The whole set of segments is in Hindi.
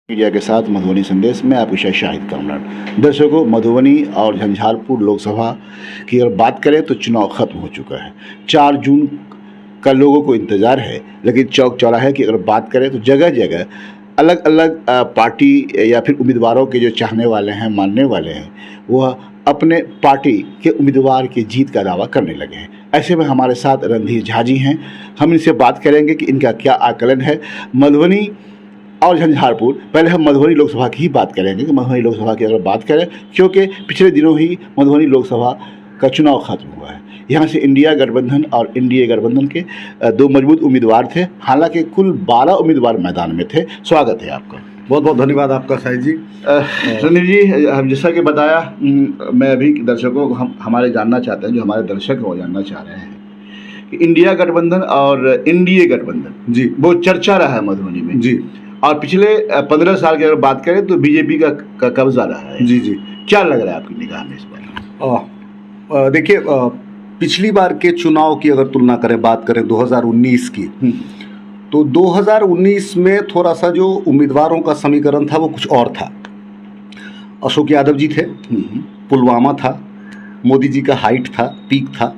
मीडिया के साथ मधुबनी संदेश में आपके साथ शाहिद कामरान। दर्शकों, मधुबनी और झंझारपुर लोकसभा की अगर बात करें तो चुनाव खत्म हो चुका है। 4 जून का लोगों को इंतज़ार है, लेकिन चौक चौराहे की अगर बात करें तो जगह जगह अलग अलग पार्टी या फिर उम्मीदवारों के जो चाहने वाले हैं, मानने वाले हैं, वह अपने पार्टी के उम्मीदवार की जीत का दावा करने लगे हैं। ऐसे में हमारे साथ रणधीर झा जी हैं। हम इनसे बात करेंगे कि इनका क्या आकलन है मधुबनी और झंझारपुर। पहले हम मधुबनी लोकसभा की ही बात करेंगे कि मधुबनी लोकसभा की अगर बात करें, क्योंकि पिछले दिनों ही मधुबनी लोकसभा का चुनाव खत्म हुआ है। यहाँ से इंडिया गठबंधन और एनडीए गठबंधन के 2 मजबूत उम्मीदवार थे। हालांकि कुल 12 उम्मीदवार मैदान में थे। स्वागत है आपका। बहुत बहुत धन्यवाद आपका शाहिद जी। रणधीर जी, हम जैसा कि बताया, मैं अभी दर्शकों को हमारे जानना चाहते हैं, जो हमारे दर्शक हैं वो जानना चाह रहे हैं कि इंडिया गठबंधन और एनडीए गठबंधन जी वो चर्चा रहा है मधुबनी में जी, और पिछले 15 साल की अगर बात करें तो बीजेपी का कब्जा रहा है। जी जी, क्या लग रहा है आपकी निगाह में इस बार? देखिए, पिछली बार के चुनाव की अगर तुलना करें, बात करें 2019 की, तो 2019 में थोड़ा सा जो उम्मीदवारों का समीकरण था वो कुछ और था। अशोक यादव जी थे, पुलवामा था, मोदी जी का हाइट था, पीक था,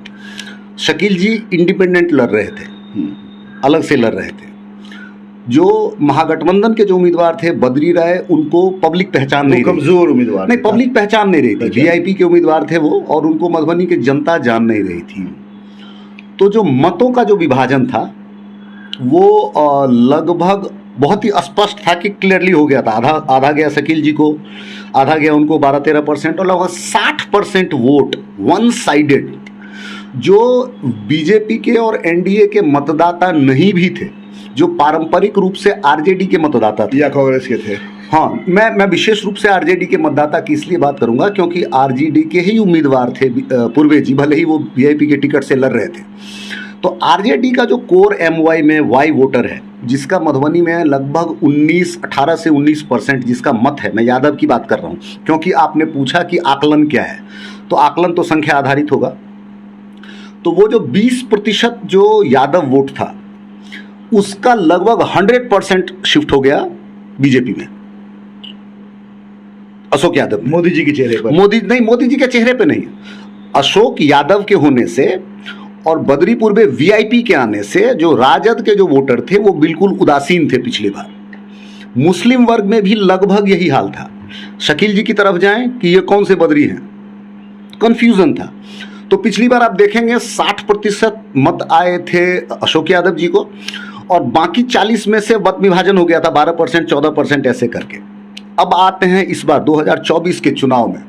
शकील जी इंडिपेंडेंट लड़ रहे थे, अलग से लड़ रहे थे। जो महागठबंधन के जो उम्मीदवार थे, बद्री राय, उनको पब्लिक पहचान नहीं, कमजोर उम्मीदवार नहीं, पब्लिक पहचान नहीं रही थी। वीआईपी के उम्मीदवार थे वो, और उनको मधुबनी की जनता जान नहीं रही थी। तो जो मतों का जो विभाजन था वो लगभग बहुत ही स्पष्ट था कि क्लियरली हो गया था। आधा गया शकील जी को, आधा गया उनको 12-13%, और लगभग 60% वोट वन साइडेड, जो बीजेपी के और एनडीए के मतदाता नहीं भी थे, जो पारंपरिक रूप से आरजेडी के मतदाता थे या कांग्रेस के थे। हाँ, मैं विशेष रूप से आरजेडी के मतदाता की इसलिए बात करूंगा क्योंकि आरजेडी के ही उम्मीदवार थे पूर्वे जी, भले ही वो वीआईपी के टिकट से लड़ रहे थे। तो आरजेडी का जो कोर एमवाई में वाई वोटर है, जिसका मधुबनी में लगभग 18 से 19% जिसका मत है, मैं यादव की बात कर रहा हूँ क्योंकि आपने पूछा कि आकलन क्या है, तो आकलन तो संख्या आधारित होगा। तो वो जो 20% जो यादव वोट था, उसका लगभग 100% शिफ्ट हो गया बीजेपी में, अशोक यादव। मोदी जी के चेहरे पर? मोदी जी के चेहरे पे नहीं, अशोक यादव के होने से और बद्री पूर्वे वीआईपी के आने से जो राजद के जो वोटर थे वो बिल्कुल उदासीन थे पिछली बार। मुस्लिम वर्ग में भी लगभग यही हाल था। शकील जी की तरफ जाएं कि ये कौन से बद्री हैं, कंफ्यूजन था। तो पिछली बार आप देखेंगे 60% मत आए थे अशोक यादव जी को, और बाकी 40 में से मत विभाजन हो गया था 12%, 14% ऐसे करके। अब आते हैं इस बार 2024 के चुनाव में।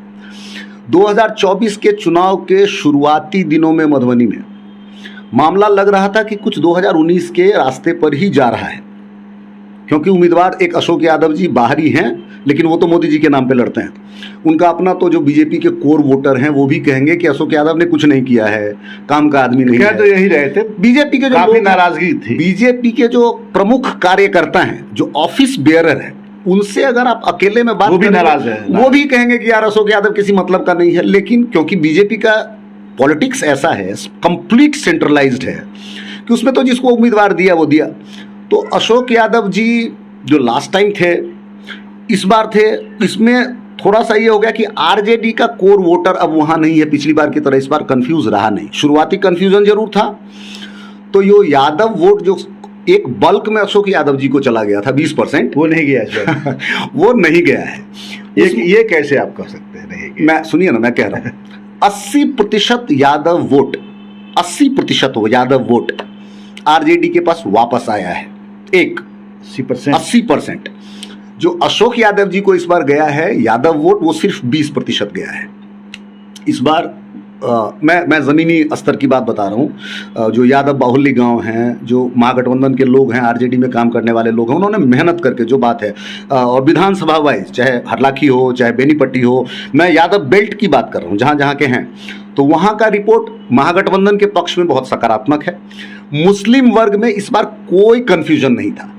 2024 के चुनाव के शुरुआती दिनों में मधुबनी में मामला लग रहा था कि कुछ 2019 के रास्ते पर ही जा रहा है, क्योंकि उम्मीदवार एक अशोक यादव जी बाहरी हैं, लेकिन वो तो मोदी जी के नाम पे लड़ते हैं। उनका अपना तो जो बीजेपी के कोर वोटर हैं वो भी कहेंगे कि अशोक यादव ने कुछ नहीं किया है, काम का आदमी नहीं है। तो यही रहे थे। बीजेपी के जो काफी नाराजगी थी। बीजेपी के जो प्रमुख कार्यकर्ता हैं, जो ऑफिस बेयरर हैं, उनसे अगर आप अकेले में बात, वो भी नाराज है, वो भी कहेंगे कि यार अशोक यादव किसी मतलब का नहीं है। लेकिन क्योंकि बीजेपी का पॉलिटिक्स ऐसा है, कंप्लीट सेंट्रलाइज्ड है, कि उसमें तो जिसको उम्मीदवार दिया वो दिया। तो अशोक यादव जी जो लास्ट टाइम थे, इस बार थे, इसमें थोड़ा सा ये हो गया कि आरजेडी का कोर वोटर अब वहां नहीं है पिछली बार की तरह। इस बार कंफ्यूज रहा नहीं, शुरुआती कंफ्यूजन जरूर था। तो यो यादव वोट जो एक बल्क में अशोक यादव जी को चला गया था 20%, वो नहीं गया इस बार। वो नहीं गया है। ये कैसे आप कह सकते हैं नहीं गया? मैं सुनिए ना, मैं कह रहा हूँ 80% Yadav vote, 80% Yadav vote RJD के पास वापस आया है। 80% जो अशोक यादव जी को इस बार गया है यादव वोट, वो सिर्फ 20% गया है इस बार। मैं ज़मीनी स्तर की बात बता रहा हूँ। जो यादव बाहुल्य गांव हैं, जो महागठबंधन के लोग हैं, आरजेडी में काम करने वाले लोग हैं, उन्होंने मेहनत करके जो बात है, और विधानसभा वाइज चाहे हरलाखी हो चाहे बेनीपट्टी हो, मैं यादव बेल्ट की बात कर रहा हूँ, जहाँ जहाँ के हैं, तो वहाँ का रिपोर्ट महागठबंधन के पक्ष में बहुत सकारात्मक है। मुस्लिम वर्ग में इस बार कोई कन्फ्यूजन नहीं था,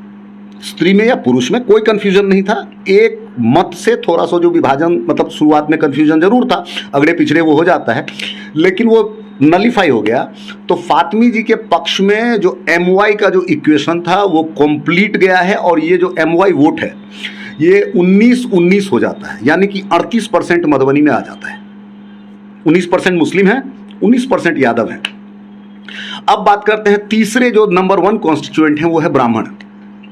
स्त्री में या पुरुष में कोई कंफ्यूजन नहीं था। एक मत से थोड़ा सा जो विभाजन, मतलब शुरुआत में कंफ्यूजन जरूर था, अगले पिछड़े वो हो जाता है, लेकिन वो नलीफाई हो गया। तो फातमी जी के पक्ष में जो एमवाई का जो इक्वेशन था वो कंप्लीट गया है, और ये जो एमवाई वोट है ये 19-19 हो जाता है, यानी कि 38% मधुबनी में आ जाता है। 19% मुस्लिम है, 19% यादव है। अब बात करते हैं तीसरे जो नंबर 1 कॉन्स्टिट्यूएंट हैं, वो है ब्राह्मण।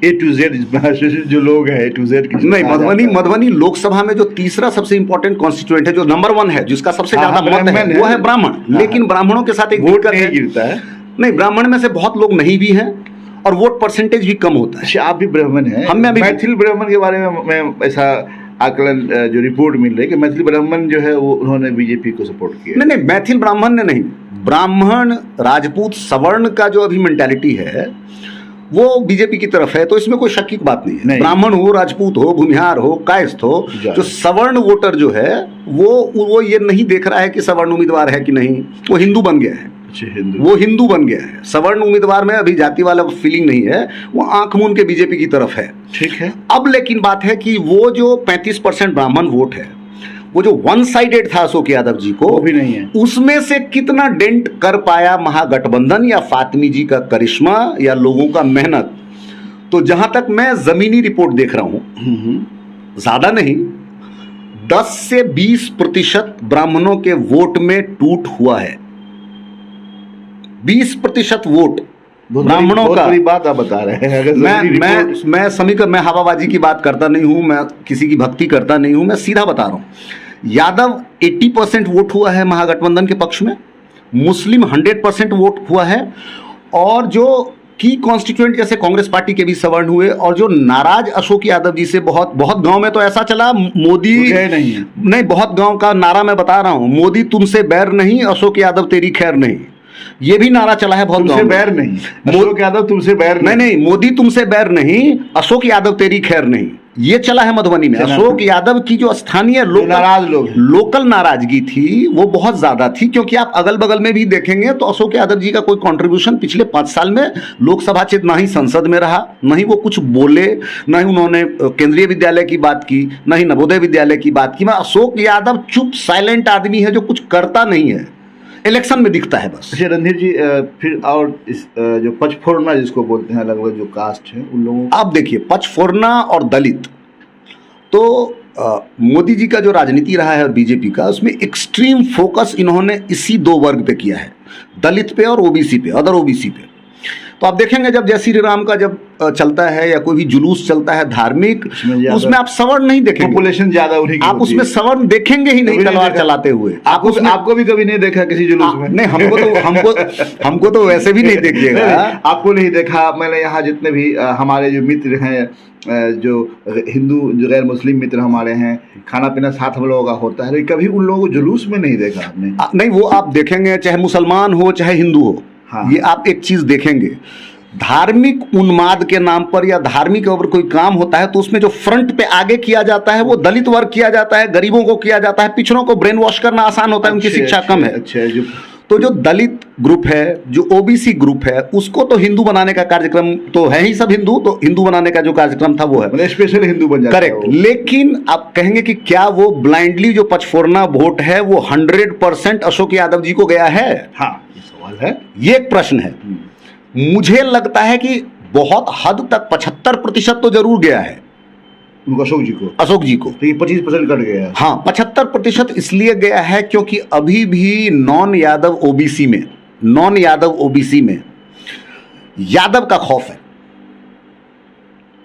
A to Z जो लोग हैं, A to Z नहीं, मधुबनी लोकसभा में जो तीसरा सबसे इंपॉर्टेंट कॉन्स्टिट्यूएंट है, जो नंबर 1 है, जिसका सबसे ज्यादा मत है, वो है ब्राह्मण। लेकिन ब्राह्मणों के साथ एक वोट दिक्कत नहीं गिरता है। नहीं, ब्राह्मण में से बहुत लोग नहीं भी हैं और वोट परसेंटेज भी कम होता है। अच्छा, आप भी ब्राह्मण हैं। हम में अभी मैथिल ब्राह्मण के बारे में मैं ऐसा आकलन जो रिपोर्ट मिल रही है कि मैथिल ब्राह्मण जो है वो उन्होंने बीजेपी को सपोर्ट किया। नहीं, मैथिल ब्राह्मण ने नहीं, ब्राह्मण राजपूत सवर्ण का जो अभी मेंटालिटी है वो बीजेपी की तरफ है, तो इसमें कोई शक की बात नहीं है। ब्राह्मण हो, राजपूत हो, भूमिहार हो, कायस्थ हो, जो सवर्ण वोटर जो है वो ये नहीं देख रहा है कि सवर्ण उम्मीदवार है कि नहीं, वो हिंदू बन गया है। वो हिंदू बन गया है। सवर्ण उम्मीदवार में अभी जाति वाला फीलिंग नहीं है, वो आंख मूंद के बीजेपी की तरफ है। ठीक है। अब लेकिन बात है कि वो जो 35% ब्राह्मण वोट है, वो जो वन साइडेड था अशोक यादव जी को, वो भी नहीं है। उसमें से कितना डेंट कर पाया महागठबंधन या फातिमी जी का करिश्मा या लोगों का मेहनत। तो जहां तक मैं जमीनी रिपोर्ट देख रहा हूं, ज्यादा नहीं, 10 से 20% ब्राह्मणों के वोट में टूट हुआ है। 20% वोट ब्राह्मणों का। बड़ी बात आप बता रहे हैं। अगर मैं समीकरण, मैं हवाबाजी की बात करता नहीं हूं, मैं किसी की भक्ति करता नहीं हूं, मैं सीधा बता रहा हूं। यादव 80% वोट हुआ है महागठबंधन के पक्ष में, मुस्लिम 100% वोट हुआ है, और जो की कॉन्स्टिट्यूएंट जैसे कांग्रेस पार्टी के भी सवर्ण हुए, और जो नाराज अशोक यादव जी से बहुत गांव में तो ऐसा चला, मोदी नहीं, बहुत गांव का नारा मैं बता रहा हूं, मोदी तुमसे बैर नहीं, अशोक यादव तेरी खैर नहीं, ये भी नारा चला है बहुत। तुमसे बैर नहीं, अशोक यादव तुमसे बैर नहीं, मोदी तुमसे बैर नहीं, अशोक यादव तेरी खैर नहीं, ये चला है मधुबनी में। अशोक यादव की जो स्थानीय लोकल नाराजगी थी वो बहुत ज्यादा थी, क्योंकि आप अगल बगल में भी देखेंगे तो अशोक यादव जी का कोई कंट्रीब्यूशन पिछले 5 साल में लोकसभा क्षेत्र ना ही संसद में रहा, ना ही वो कुछ बोले, ना ही उन्होंने केंद्रीय विद्यालय की बात की, ना ही नवोदय विद्यालय की बात की। अशोक यादव चुप साइलेंट आदमी है जो कुछ करता नहीं है, इलेक्शन में दिखता है बस। अच्छा रणधीर जी, फिर और इस जो पचफोरना जिसको बोलते हैं, अलग अलग जो कास्ट है उन लोगों, आप देखिए पचफोरना और दलित, तो मोदी जी का जो राजनीति रहा है और बीजेपी का, उसमें एक्सट्रीम फोकस इन्होंने इसी 2 वर्ग पे किया है, दलित पे और ओबीसी पे, अदर ओबीसी पे। तो आप देखेंगे जब जय श्री राम का जब चलता है या कोई भी जुलूस चलता है धार्मिक, उसमें आप सवर्ण नहीं देखेंगे, पॉपुलेशन ज्यादा उन्हीं की, आप उसमें सवर्ण देखेंगे ही नहीं तलवार चलाते हुए। आपको भी कभी नहीं देखा किसी जुलूस में? नहीं, हमको तो वैसे भी नहीं देखिएगा। आपको नहीं देखा। मैंने यहाँ जितने भी हमारे जो मित्र हैं, जो हिंदू, जो गैर मुस्लिम मित्र हमारे हैं, खाना पीना साथ हम लोगों का होता है, कभी उन लोगों को जुलूस में नहीं देखा आपने? नहीं, वो आप देखेंगे, चाहे मुसलमान हो चाहे हिंदू हो। हाँ। ये आप एक चीज देखेंगे, धार्मिक उन्माद के नाम पर या धार्मिक अगर कोई काम होता है तो उसमें जो फ्रंट पे आगे किया जाता है वो दलित वर्ग किया जाता है, गरीबों को किया जाता है, पिछड़ों को ब्रेन वॉश करना आसान होता है, उनकी शिक्षा कम है। तो जो दलित ग्रुप है, जो ओबीसी ग्रुप है, उसको तो हिंदू बनाने का कार्यक्रम तो है ही, सब हिंदू, तो हिंदू बनाने का जो कार्यक्रम था वो है, स्पेशल हिंदू बन जाता है। करेक्ट। लेकिन आप कहेंगे कि क्या वो ब्लाइंडली जो पचफोरना वोट है वो 100% अशोक यादव जी को गया है? हाँ, ये सवाल है, ये एक प्रश्न है। मुझे लगता है कि बहुत हद तक 75% तो जरूर गया है अशोक जी को, तो ये 25% कट गया है। हाँ, 75% इसलिए गया है क्योंकि अभी भी नॉन यादव ओबीसी में यादव का खौफ है।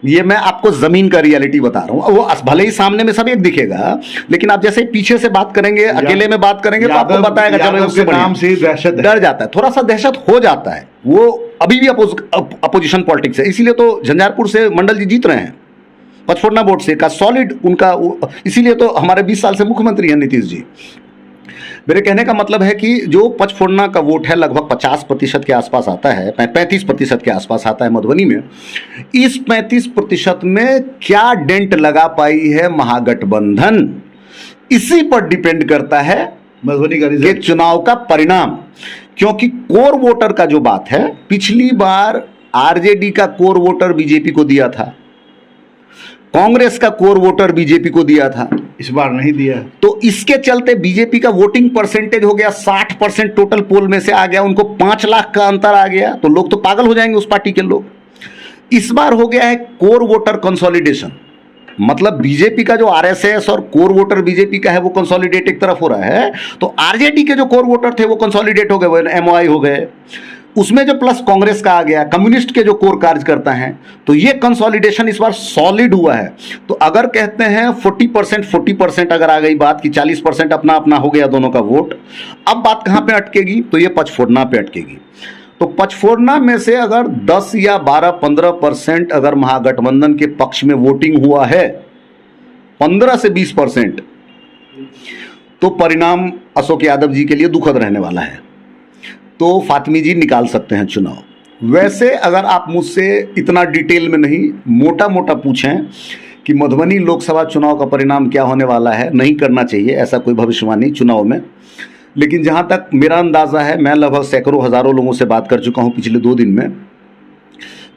ये मैं आपको जमीन का रियलिटी बता रहा हूं। वो भले ही सामने में सब एक दिखेगा, लेकिन आप जैसे पीछे से बात करेंगे, अकेले में बात करेंगे तो आपको बताएगा, चलो उसके नाम से दहशत डर जाता है, थोड़ा सा दहशत हो जाता है। वो अभी भी अपोजिशन पॉलिटिक्स है, इसीलिए तो झंझारपुर से मंडल जी जीत रहे हैं पचफोरना वोट से का सॉलिड उनका, इसीलिए तो हमारे 20 साल से मुख्यमंत्री हैं नीतीश जी। मेरे कहने का मतलब है कि जो पचफोरना का वोट है लगभग 50% के आसपास आता है, 35% के आसपास आता है मधुबनी में। इस 35% में क्या डेंट लगा पाई है महागठबंधन, इसी पर डिपेंड करता है मधुबनी का रिजल्ट, चुनाव का परिणाम। क्योंकि कोर वोटर का जो बात है, पिछली बार आरजेडी का कोर वोटर बीजेपी को दिया था, कांग्रेस का कोर वोटर बीजेपी को दिया था, इस बार नहीं दिया। तो इसके चलते बीजेपी का वोटिंग परसेंटेज हो गया 60%, टोटल पोल में से आ गया, उनको 5 लाख का अंतर आ गया, तो लोग तो पागल हो जाएंगे उस पार्टी के लोग। इस बार हो गया है कोर वोटर कंसोलिडेशन, मतलब बीजेपी का जो आरएसएस और कोर वोटर बीजेपी का है वो कंसोलिडेट एक तरफ हो रहा है, तो आरजेडी के जो कोर वोटर थे वो कंसोलिडेट हो गए, वो एमओआई हो गए। उसमें जो प्लस कांग्रेस का आ गया, कम्युनिस्ट के जो कोर कार्यकर्ता हैं, तो ये कंसोलिडेशन इस बार सॉलिड हुआ है। तो अगर कहते हैं 40% अगर आ गई बात कि 40% अपना अपना हो गया दोनों का वोट, अब बात कहाँ पे अटकेगी? तो ये पचफोड़ना पे अटकेगी। तो पचफोड़ना में से अगर 10 या 12-15% अगर महागठबंधन के पक्ष में वोटिंग हुआ है, 15 से 20%, तो परिणाम अशोक यादव जी के लिए दुखद रहने वाला है। तो फातिमी जी निकाल सकते हैं चुनाव। वैसे अगर आप मुझसे इतना डिटेल में नहीं, मोटा मोटा पूछें कि मधुबनी लोकसभा चुनाव का परिणाम क्या होने वाला है, नहीं करना चाहिए ऐसा कोई भविष्यवाणी चुनाव में। लेकिन जहाँ तक मेरा अंदाज़ा है, मैं लगभग सैकड़ों हज़ारों लोगों से बात कर चुका हूँ पिछले 2 दिन में।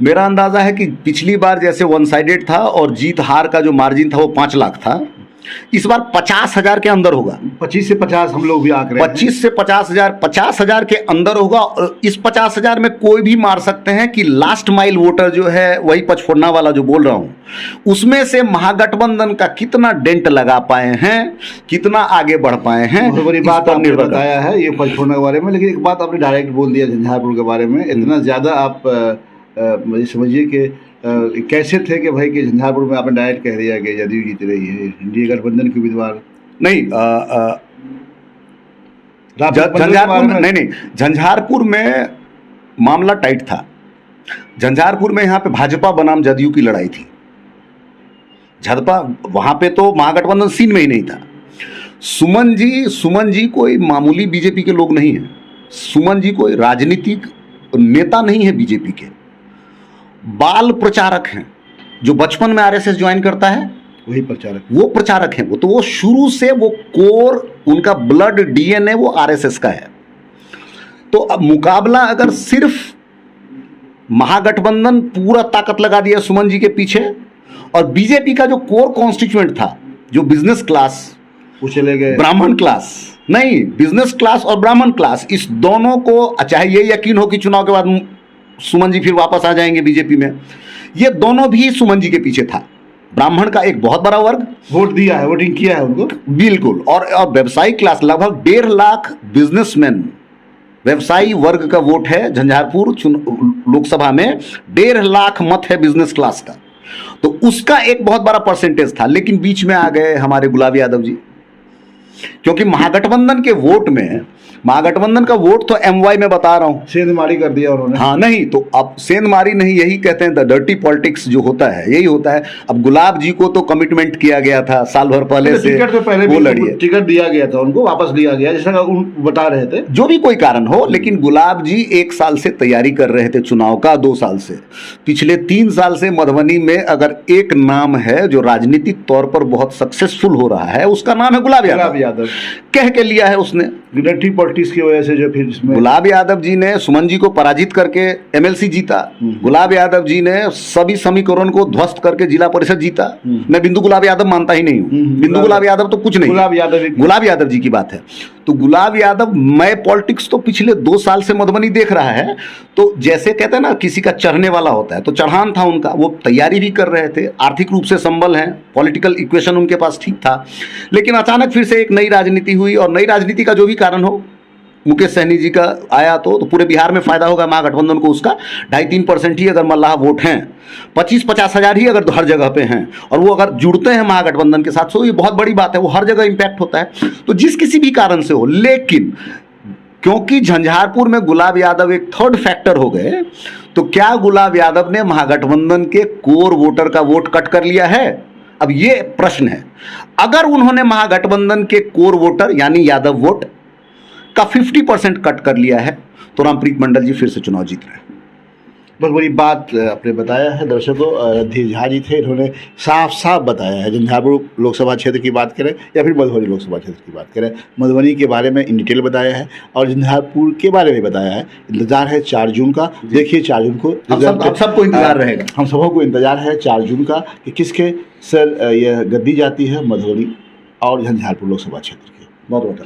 मेरा अंदाज़ा है कि पिछली बार जैसे वन साइडेड था और जीत हार का जो मार्जिन था वो 5 लाख था, इस बार 50,000 के अंदर होगा। 25 से 50 हम लोग भी आंक रहे हैं। 25 से 50,000, 50,000 के अंदर होगा। और इस 50,000 में कोई भी मार सकते हैं कि लास्ट माइल वोटर जो है, वही पचफोड़ना वाला जो बोल रहा हूं, उसमें से महागठबंधन का कितना डेंट लगा पाए हैं, कितना आगे बढ़ पाए हैं, बहुत बड़ी बात आपने बताया है ये पचफोड़ना के बारे में। लेकिन एक बात आपने डायरेक्ट बोल दिया झंझारपुर के बारे में, इतना ज़्यादा आप समझिए कि कैसे थे कि भाई कि झंझारपुर में आपने डायरेक्ट कह दिया कि जदयू जीत रही है, इंडिया गठबंधन की उम्मीदवार नहीं। झंझारपुर में नहीं, झंझारपुर में मामला टाइट था। झंझारपुर में यहाँ पे भाजपा बनाम जदयू की लड़ाई थी। भाजपा वहाँ पे तो महागठबंधन सीन में ही नहीं था। सुमन जी कोई मामूली बीजेपी के लोग नहीं हैं। सुमन जी कोई राजनीतिक नेता नहीं है बीजेपी के, बाल प्रचारक हैं। जो बचपन में आरएसएस ज्वाइन करता है वही प्रचारक, वो प्रचारक हैं। वो शुरू से वो कोर, उनका ब्लड डीएनए वो आरएसएस का है। तो अब मुकाबला अगर सिर्फ महागठबंधन पूरा ताकत लगा दिया सुमन जी के पीछे, और बीजेपी का जो कोर कॉन्स्टिट्यूएंट था, जो बिजनेस क्लास, वो चले गए, ब्राह्मण क्लास नहीं, बिजनेस क्लास और ब्राह्मण क्लास, इस दोनों को चाहे ये यकीन हो कि चुनाव के बाद सुमन जी फिर वापस आ जाएंगे बीजेपी में, ये दोनों भी सुमन जी के पीछे था। ब्राह्मण का एक बहुत बड़ा वर्ग वोट दिया है, वोटिंग किया है उनको, बिल्कुल। और व्यवसायिक क्लास, लगभग 1.5 लाख बिजनेसमैन, व्यवसायी वर्ग का वोट है झंझारपुर लोकसभा में। 1.5 लाख मत है बिजनेस क्लास का, तो उसका एक बहुत बड़ा परसेंटेज था। लेकिन बीच में आ गए हमारे गुलाब यादव जी, क्योंकि महागठबंधन के वोट में, महागठबंधन का वोट तो एमवाई में बता रहा हूं, सेंधमारी कर दिया उन्होंने। हाँ नहीं, तो अब सेंधमारी नहीं, यही कहते हैं द डर्टी पॉलिटिक्स जो होता है, यही होता है। अब गुलाब जी को तो कमिटमेंट किया गया था साल भर पहले से, टिकट तो पहले वो लड़िए, टिकट दिया गया था उनको, वापस लिया गया जैसा उन बता रहे थे, जो भी कोई कारण हो। लेकिन गुलाब जी 1 साल से तैयारी कर रहे थे चुनाव का, 2 साल से, पिछले 3 साल से मधुबनी में अगर एक नाम है जो राजनीतिक तौर पर बहुत सक्सेसफुल हो रहा है, उसका नाम है गुलाब यादव। कह के लिया है उसने, डर्टी पॉलिटिक्स की वजह से जो फिर इसमें गुलाब यादव जी ने सुमन जी को पराजित करके एमएलसी जीता। गुलाब यादव जी ने सभी समीकरण को ध्वस्त करके जिला परिषद जीता। मैं बिंदु गुलाब यादव मानता ही नहीं हूँ, बिंदु गुलाब यादव तो कुछ नहीं, गुलाब यादव जी की बात है। तो गुलाब यादव, मैं पॉलिटिक्स तो पिछले 2 साल से मधुबनी देख रहा है, तो जैसे कहते हैं ना किसी का चढ़ने वाला होता है, तो चढ़ान था उनका, वो तैयारी भी कर रहे थे, आर्थिक रूप से संबल हैं, पॉलिटिकल इक्वेशन उनके पास ठीक था। लेकिन अचानक फिर से एक नई राजनीति हुई, और नई राजनीति का जो भी कारण हो, मुकेश सहनी जी का आया तो पूरे बिहार में फायदा होगा महागठबंधन को। उसका 2.5-3% ही अगर मल्लाह वोट हैं, 25-50 हज़ार ही अगर हर जगह पे हैं, और वो अगर जुड़ते हैं महागठबंधन के साथ, तो ये बहुत बड़ी बात है, वो हर जगह इंपैक्ट होता है। तो जिस किसी भी कारण से हो, लेकिन क्योंकि झंझारपुर में गुलाब यादव एक थर्ड फैक्टर हो गए, तो क्या गुलाब यादव ने महागठबंधन के कोर वोटर का वोट कट कर लिया है? अब ये प्रश्न है। अगर उन्होंने महागठबंधन के कोर वोटर यानी यादव वोट का 50% कट कर लिया है, तो रामप्रीत मंडल जी फिर से चुनाव जीत रहे हैं। बहुत बड़ी बात आपने बताया है दर्शकों। रणधीर झा जी थे, इन्होंने साफ साफ बताया है, झंझारपुर लोकसभा क्षेत्र की बात करें या फिर मधुबनी लोकसभा क्षेत्र की बात करें, मधुबनी के बारे में इन डिटेल बताया है और झंझारपुर के बारे में बताया है। इंतजार है 4 जून का, देखिए 4 जून को सबको इंतजार रहेगा, हम सबों को इंतजार है 4 जून का कि किसके सर यह गद्दी जाती है मधुबनी और झंझारपुर लोकसभा क्षेत्र की। बहुत बहुत